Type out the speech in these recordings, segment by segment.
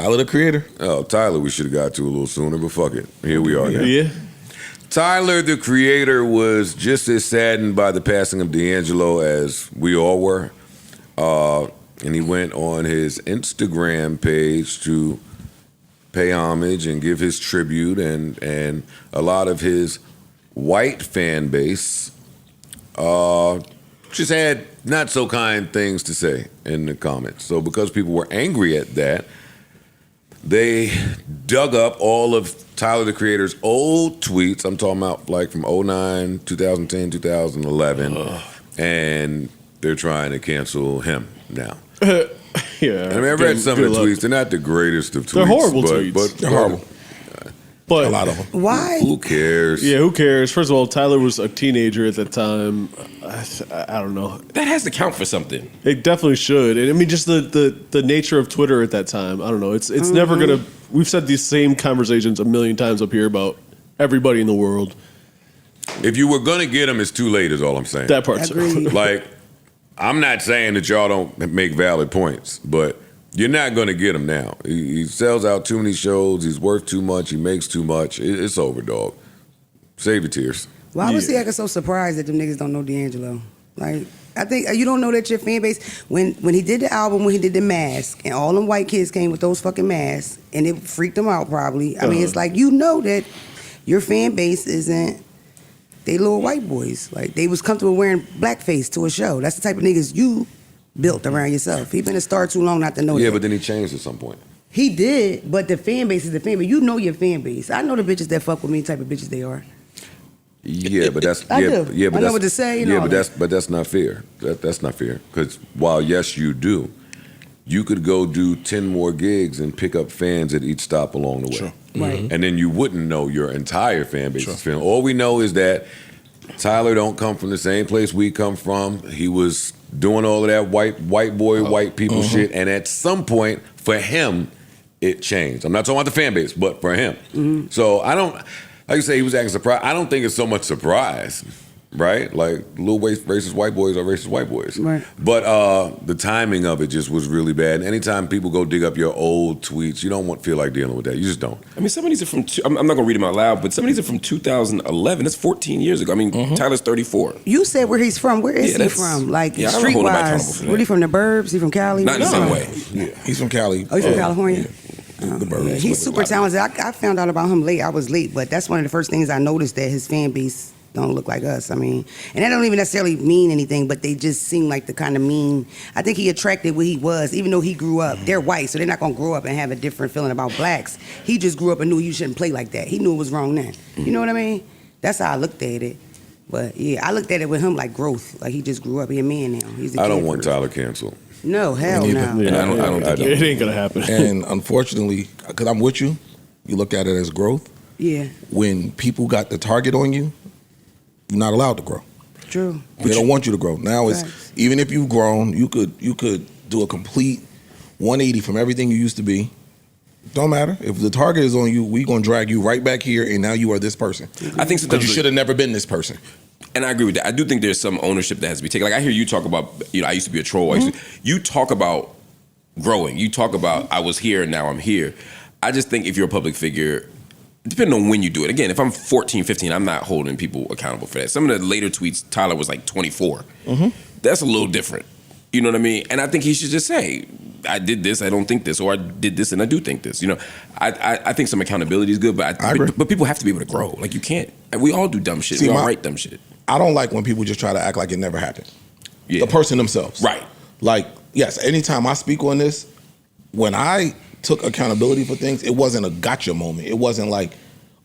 Tyler, the Creator. Oh, Tyler, we should have got to a little sooner, but fuck it. Here we are now. Yeah. Tyler, the Creator, was just as saddened by the passing of D'Angelo as we all were. And he went on his Instagram page to pay homage and give his tribute, and a lot of his white fan base just had not so kind things to say in the comments. So because people were angry at that, they dug up all of Tyler, the Creator's old tweets. I'm talking about like from 2009, 2010, 2011, and they're trying to cancel him now. Yeah. I mean, I read some of the tweets. They're not the greatest of tweets. They're horrible tweets. But They're horrible. But A lot of them. Why? who cares? Yeah, who cares? First of all, Tyler was a teenager at the time. I don't know. That has to count for something. It definitely should. And I mean, just the nature of Twitter at that time. I don't know. It's never gonna. We've said these same conversations a million times up here about everybody in the world. If you were gonna get him, it's too late. Is all I'm saying. That part's Agreed. Like, I'm not saying that y'all don't make valid points, but you're not going to get him now. He sells out too many shows. He's worth too much. He makes too much. It's over, dog. Save your tears. Why was he acting so surprised that them niggas don't know D'Angelo? Like, I think you don't know that your fan base, when he did the album, when he did the mask, and all them white kids came with those fucking masks, and it freaked them out probably. I mean, it's like, you know that your fan base isn't, they little white boys. Like, they was comfortable wearing blackface to a show. That's the type of niggas you built around yourself. He been a star too long not to know that. Yeah, but then he changed at some point. He did, but the fan base is the fan base. You know your fan base. I know the bitches that fuck with me, type of bitches they are. Yeah, but that's I yeah, do. yeah, but I know that's, what to say. Yeah, but that's not fair. That's not fair. Because while yes, you do, you could go do 10 more gigs and pick up fans at each stop along the way. Sure. Right. And then you wouldn't know your entire fan base is feeling. All we know is that Tyler don't come from the same place we come from. He was doing all of that white boy, white people shit, and at some point, for him, it changed. I'm not talking about the fan base, but for him. So I don't, like you say, he was acting surprised. I don't think it's so much surprise, right? Like, little racist white boys are racist white boys. Right. But the timing of it just was really bad. And anytime people go dig up your old tweets, you don't feel like dealing with that. You just don't. I mean, some of these are from, I'm not going to read them out loud, but some of these are from 2011. That's 14 years ago. I mean, Tyler's 34. You said where he's from. Where is he from? Like, I don't hold him accountable streetwise. for Where that. he from, the burbs? He from Cali? Not in the same way. Yeah, he's from Cali. Oh, he's from California? The Burbs. Yeah, he's super talented. I found out about him late. I was late, but that's one of the first things I noticed, that his fan base don't look like us. I mean, and that don't even necessarily mean anything, but they just seem like the kind of mean. I think he attracted what he was, even though he grew up. They're white, so they're not going to grow up and have a different feeling about blacks. He just grew up and knew you shouldn't play like that. He knew it was wrong then. You know what I mean? That's how I looked at it. But yeah, I looked at it with him like growth. Like, he just grew up. He a man now. He's a I kid don't want first. Tyler canceled. No, hell no. And I don't think it ain't gonna happen. And unfortunately, because I'm with you, you look at it as growth. Yeah, When people got the target on you, you're not allowed to grow. true. They don't want you to grow. Now it's Facts. even if you've grown, you could do a complete 180 from everything you used to be. Don't matter. If the target is on you, we're gonna drag you right back here, and now you are this person. I think Because you should have never been this person. And I agree with that. I do think there's some ownership that has to be taken. Like, I hear you talk about, I used to be a troll. You talk about growing. You talk about, I was here and now I'm here. I just think if you're a public figure, depending on when you do it. Again, if I'm 14, 15, I'm not holding people accountable for that. Some of the later tweets, Tyler was like 24. That's a little different. You know what I mean? And I think he should just say, I did this, I don't think this, or I did this and I do think this. I think some accountability is good, but I agree. but people have to be able to grow. Like, you can't. And we all do dumb shit. See, we all write dumb shit. I don't like when people just try to act like it never happened. Yeah. The person themselves. Right. Like, yes, anytime I speak on this, when I took accountability for things, it wasn't a gotcha moment. It wasn't like,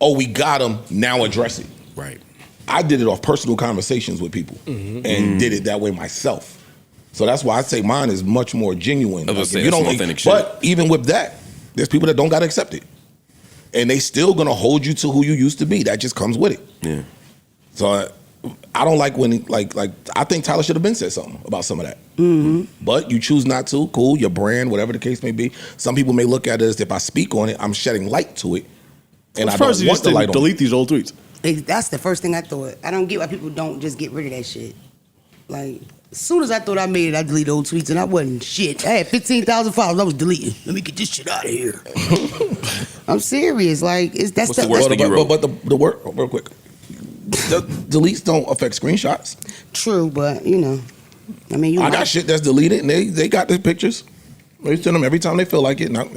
oh, we got him, now address it. Right. I did it off personal conversations with people and did it that way myself. So that's why I say mine is much more genuine. I was Like, saying, that's some authentic shit. But even with that, there's people that don't got to accept it. And they still going to hold you to who you used to be. That just comes with it. Yeah. So I don't like when, like I think Tyler should have been said something about some of that. But you choose not to. Cool, your brand, whatever the case may be. Some people may look at it as if I speak on it, I'm shedding light to it. And I don't want the light on it. Delete these old tweets. That's the first thing I thought. I don't get why people don't just get rid of that shit. Like, As soon as I thought I made it, I deleted old tweets, and I wasn't shit. I had 15,000 followers. I was deleting. Let me get this shit out of here. I'm serious. Like, that's What's the worst thing you wrote? But the work, real quick. The deletes don't affect screenshots. True, but you know, I mean, I got shit that's deleted, and they got the pictures. They send them every time they feel like it. Now,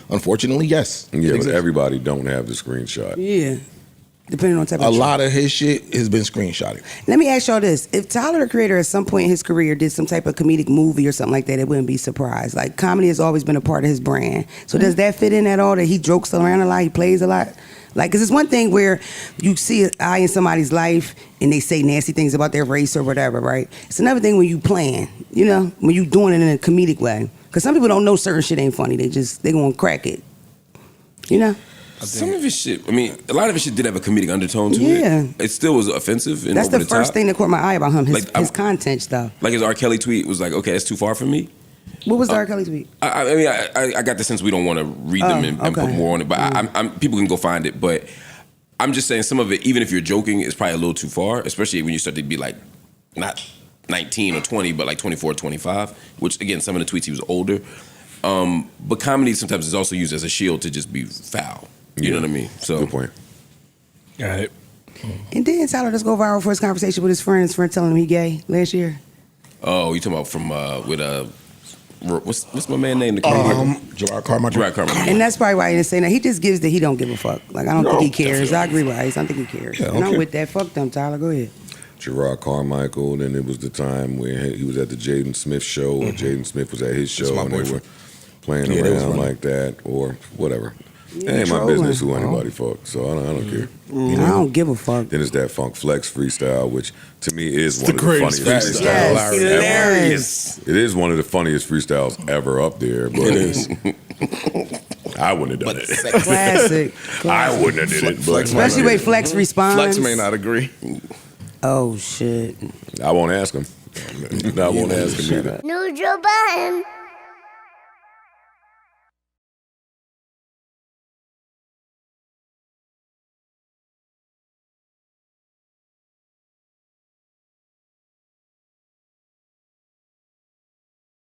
unfortunately, yes. Yeah, but everybody don't have the screenshot. Yeah. Depending on type of A lot of his shit has been screenshotted. Let me ask y'all this. If Tyler, the Creator, at some point in his career did some type of comedic movie or something like that, it wouldn't be surprised. Like, comedy has always been a part of his brand. So does that fit in at all, that he jokes around a lot, he plays a lot? Like, because it's one thing where you see an eye in somebody's life and they say nasty things about their race or whatever, right? It's another thing when you playing, you know, when you doing it in a comedic way. Because some people don't know certain shit ain't funny. They going to crack it, you know? Some of his shit, I mean, a lot of his shit did have a comedic undertone to Yeah. it. It still was offensive and That's over the the first top. thing that caught my eye about him, his content stuff. Like his R. Kelly tweet was like, okay, that's too far for me. What was the R. Kelly tweet? I mean, I got the sense we don't want to read them and put more on it, but I'm people can go find it. But I'm just saying some of it, even if you're joking, is probably a little too far, especially when you start to be like, not 19 or 20, but like 24 or 25, which again, some of the tweets he was older. But comedy sometimes is also used as a shield to just be foul. You know what I mean? So Good point. Got it. And then Tyler just go viral for his conversation with his friend telling him he gay last year. Oh, you talking about from with what's my man name? The comedian? Gerard Carmichael. Gerard Carmichael. And that's probably why he didn't say that. He just gives that he don't give a fuck. Like, I don't think he cares. definitely. I agree with Ice. I don't think he cares. Yeah, And I'm okay. with that. Fuck them, Tyler. Go ahead. Gerard Carmichael, then it was the time where he was at the Jaden Smith show, or Jaden Smith was at his show, my and they were boyfriend. playing Yeah, they was around funny. like that, or whatever. Yeah, it ain't my trolling. business who anybody fuck, so I don't care. I don't give a fuck. Then it's that Funk Flex freestyle, which to me is one the of the greatest funniest freestyle. freestyles Yes, ever. hilarious. It is one of the funniest freestyles ever up there, but It is. I wouldn't have done it. Classic. I wouldn't have did it, but Especially the way Flex responds. Flex may not agree. Oh, shit. I won't ask him. I won't ask him either. Neutral Budden.